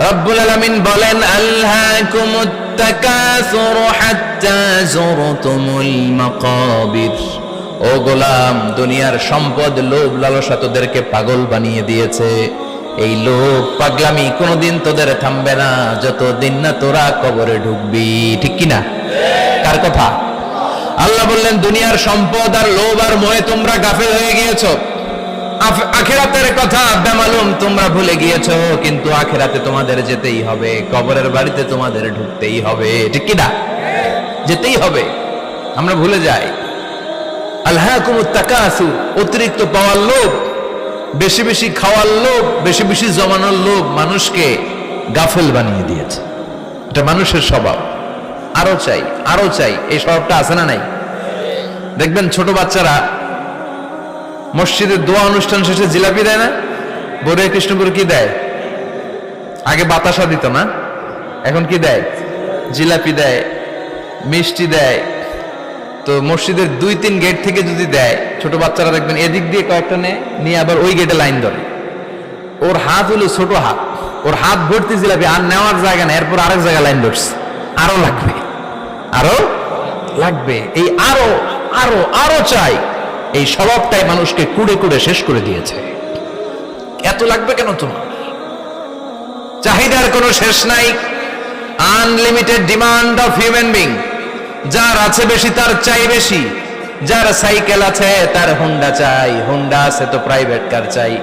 রব্বুল আলামিন বলেন আল্হাকুমুত তাকাসুর হাত্তা যুরতুমুল মাকাবির। ও গোলাম, দুনিয়ার সম্পদ, লোভ লালসা তোদেরকে পাগল বানিয়ে দিয়েছে। এই লোভ পাগলামি কোনোদিন তোদের থামবে না যতদিন না তোরা কবরে ঢুকবি। ঠিক কিনা? কার কথা? আল্লাহ বললেন দুনিয়ার সম্পদ আর লোভ আর মোহে তোমরা গাফেল হয়ে গিয়েছো। আখিরাতের কথা বেমালুম তোমরা ভুলে গিয়েছো, কিন্তু আখিরাতে তোমাদের যেতেই হবে, কবরের বাড়িতে তোমাদের ঢুকতেই হবে। ঠিক কিনা? যেতেই হবে। আমরা ভুলে যাই। আলহাকুমুত তাকাসুর, অতিরিক্ত পাওয়ার লোভ, বেশি বেশি খাওয়ার লোভ, বেশি বেশি জমানোর লোভ মানুষকে গাফেল বানিয়ে দিয়েছে। এটা মানুষের স্বভাব। আরো চাই, আরো চাই, এই স্বভাবটা আছে না নাই? দেখবেন ছোট বাচ্চারা মসজিদের দোয়া অনুষ্ঠান শেষে জিলাপি দেয় না? বড়ে কৃষ্ণপুর কি দেয়? আগে বাতাসা দিত না, এখন কি দেয়? জিলাপি দেয়, মিষ্টি দেয়। তো মসজিদের 2-3 গেট থেকে যদি দেয়, ছোট বাচ্চারা দেখবেন এদিক দিয়ে কয়েকটা নিয়ে আবার ওই গেটে লাইন ধরে। ওর হাত হলো ছোট হাত, ওর হাত ভর্তি জিলাপি, আর নেওয়ার জায়গা না, এরপর আরেক জায়গায় লাইন ধরছে। আরো লাগবে, আরো লাগবে, এই আরো আরো আরো চাই, এই স্বভাবটাই মানুষকে কুড়ে কুড়ে শেষ করে দিয়েছে। এত লাগবে কেন তোমার? চাহিদার কোনো শেষ নাই। Unlimited demand of human being. যার আছে বেশি তার চাই বেশি। যার সাইকেল আছে তার হোন্ডা চাই, হোন্ডা আছে তো প্রাইভেট কার চাই,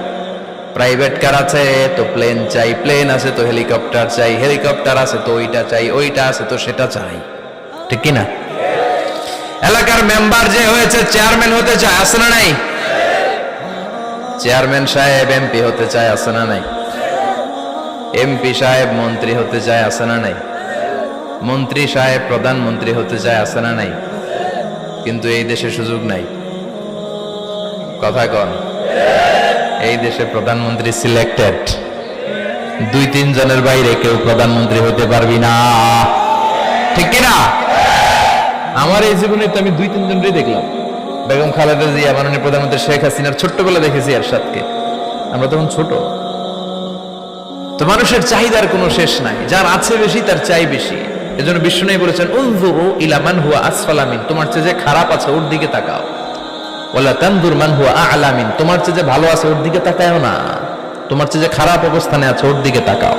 প্রাইভেট কার আছে তো প্লেন চাই, প্লেন আছে তো হেলিকপ্টার চাই, হেলিকপ্টার আছে তো ওইটা চাই, ওইটা আছে তো সেটা চাই। ঠিক কিনা? এলাকার মেম্বার যে হয়েছে চেয়ারম্যান হতে চায়, আছে না নাই? চেয়ারম্যান সাহেব এমপি হতে চায়, আছে না নাই? এমপি সাহেব মন্ত্রী হতে চায়, আছে না নাই? মন্ত্রী সাহেব প্রধানমন্ত্রী হতে চায়, আছে না নাই? কিন্তু এই দেশে সুযোগ নাই। কথা কন। এই দেশে প্রধানমন্ত্রী সিলেক্টেড। 2-3 জনের বাইরে কেউ প্রধানমন্ত্রী হতে পারবি না। ঠিক কিনা? আমার এই জীবনে তো আমি 2-3 জনই দেখলাম। বেগম খালেদা জিয়া, মাননীয় প্রধানমন্ত্রী শেখ হাসিনার ছোট্টবেলা দেখেছি এরশাদকে। আমরা তখন ছোট। তো মানুষের চাহিদার কোনো শেষ নাই। যার আছে বেশি তার চাই বেশি। এজন্য বিষ্ণু বলেছেন উনজুরু ইলা মান হুয়া আসফালা মিন, তোমার চেয়ে যে খারাপ আছে ওর দিকে তাকাও। ওয়ালা তানজুর মান হুয়া আ'লা মিন, তোমার চেয়ে যে ভালো আছে ওর দিকে তাকায়ও না, তোমার চেয়ে যে খারাপ অবস্থানে আছে ওর দিকে তাকাও।